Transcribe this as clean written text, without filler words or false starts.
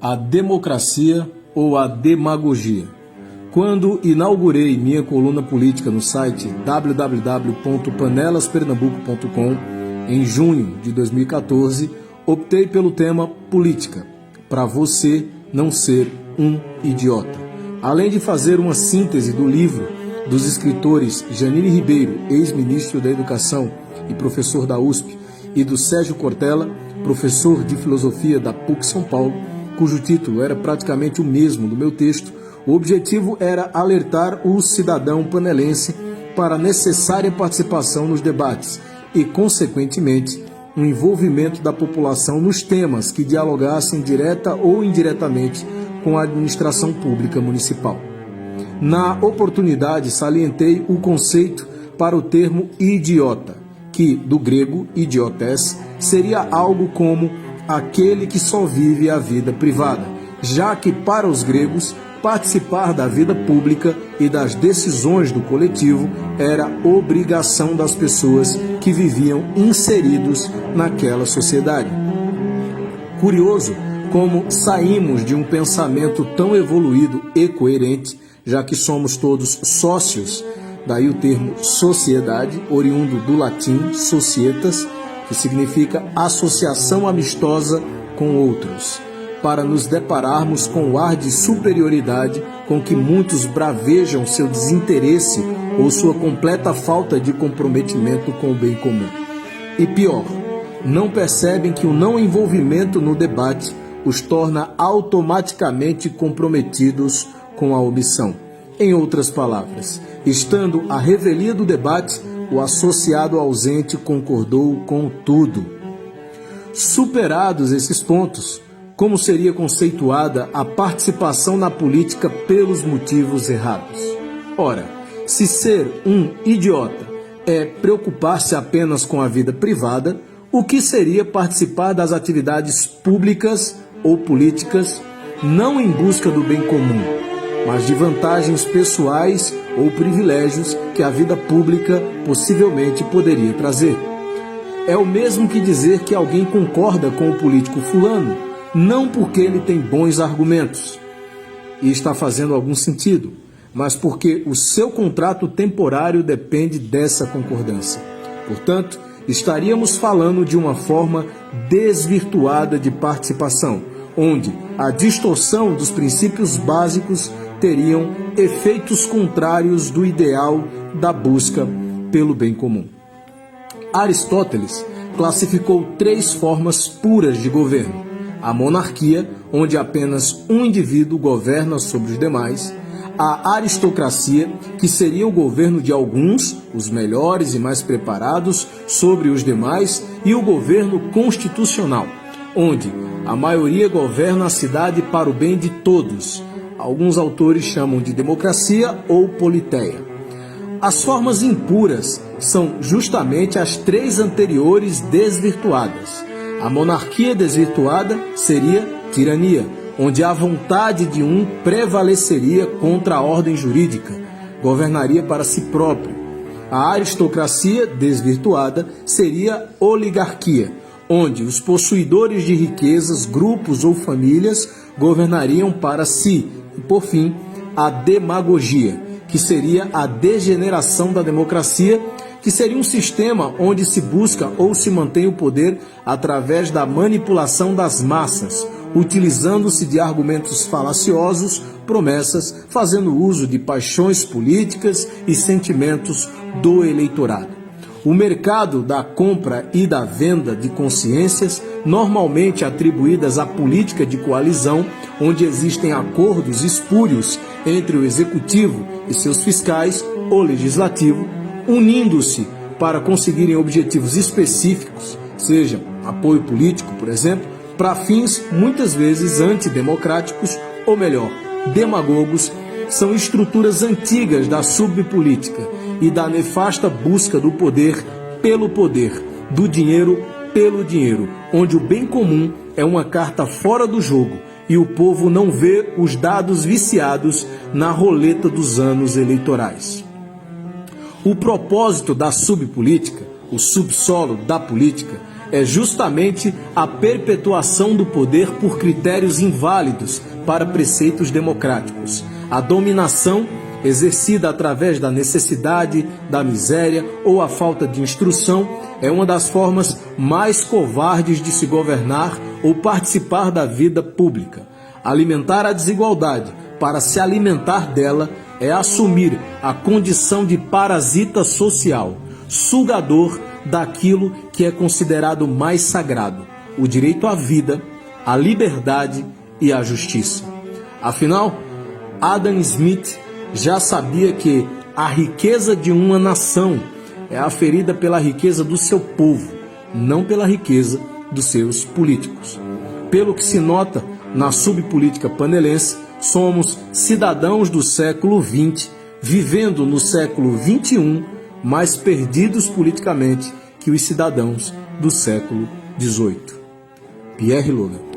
A democracia ou a demagogia? Quando inaugurei minha coluna política no site www.panelaspernambuco.com em junho de 2014, optei pelo tema política, para você não ser um idiota. Além de fazer uma síntese do livro dos escritores Janine Ribeiro, ex-ministro da Educação e professor da USP, e do Sérgio Cortella, professor de filosofia da PUC São Paulo, cujo título era praticamente o mesmo do meu texto, o objetivo era alertar o cidadão panelense para a necessária participação nos debates e, consequentemente, o envolvimento da população nos temas que dialogassem direta ou indiretamente com a administração pública municipal. Na oportunidade, salientei o conceito para o termo idiota, que, do grego idiotes, seria algo como aquele que só vive a vida privada, já que, para os gregos, participar da vida pública e das decisões do coletivo era obrigação das pessoas que viviam inseridos naquela sociedade. Curioso como saímos de um pensamento tão evoluído e coerente, já que somos todos sócios, daí o termo sociedade, oriundo do latim societas, que significa associação amistosa com outros, para nos depararmos com o ar de superioridade com que muitos bravejam seu desinteresse ou sua completa falta de comprometimento com o bem comum. E pior, não percebem que o não envolvimento no debate os torna automaticamente comprometidos com a omissão. Em outras palavras, estando à revelia do debate, o associado ausente concordou com tudo. Superados esses pontos, como seria conceituada a participação na política pelos motivos errados? Ora, se ser um idiota é preocupar-se apenas com a vida privada, o que seria participar das atividades públicas ou políticas não em busca do bem comum, mas de vantagens pessoais ou privilégios que a vida pública possivelmente poderia trazer? É o mesmo que dizer que alguém concorda com o político fulano, não porque ele tem bons argumentos e está fazendo algum sentido, mas porque o seu contrato temporário depende dessa concordância. Portanto, estaríamos falando de uma forma desvirtuada de participação, onde a distorção dos princípios básicos teriam efeitos contrários do ideal da busca pelo bem comum. Aristóteles classificou 3 formas puras de governo: a monarquia, onde apenas um indivíduo governa sobre os demais; a aristocracia, que seria o governo de alguns, os melhores e mais preparados, sobre os demais; e o governo constitucional, onde a maioria governa a cidade para o bem de todos. Alguns autores chamam de democracia ou politeia. As formas impuras são justamente as 3 anteriores desvirtuadas. A monarquia desvirtuada seria tirania, onde a vontade de um prevaleceria contra a ordem jurídica, governaria para si próprio. A aristocracia desvirtuada seria oligarquia, onde os possuidores de riquezas, grupos ou famílias governariam para si. E, por fim, a demagogia, que seria a degeneração da democracia, que seria um sistema onde se busca ou se mantém o poder através da manipulação das massas, utilizando-se de argumentos falaciosos, promessas, fazendo uso de paixões políticas e sentimentos do eleitorado. O mercado da compra e da venda de consciências, normalmente atribuídas à política de coalizão, onde existem acordos espúrios entre o executivo e seus fiscais, o legislativo, unindo-se para conseguirem objetivos específicos, seja apoio político, por exemplo, para fins muitas vezes antidemocráticos, ou melhor, demagogos, são estruturas antigas da subpolítica e da nefasta busca do poder pelo poder, do dinheiro pelo dinheiro, onde o bem comum é uma carta fora do jogo e o povo não vê os dados viciados na roleta dos anos eleitorais. O propósito da subpolítica, o subsolo da política, é justamente a perpetuação do poder por critérios inválidos para preceitos democráticos. A dominação exercida através da necessidade, da miséria ou a falta de instrução é uma das formas mais covardes de se governar ou participar da vida pública. Alimentar a desigualdade para se alimentar dela é assumir a condição de parasita social, sugador daquilo que é considerado mais sagrado, o direito à vida, à liberdade e à justiça. Afinal, Adam Smith já sabia que a riqueza de uma nação é aferida pela riqueza do seu povo, não pela riqueza dos seus políticos. Pelo que se nota na subpolítica panelense, somos cidadãos do século XX, vivendo no século XXI, mais perdidos politicamente que os cidadãos do século XVIII. Pierre Logan.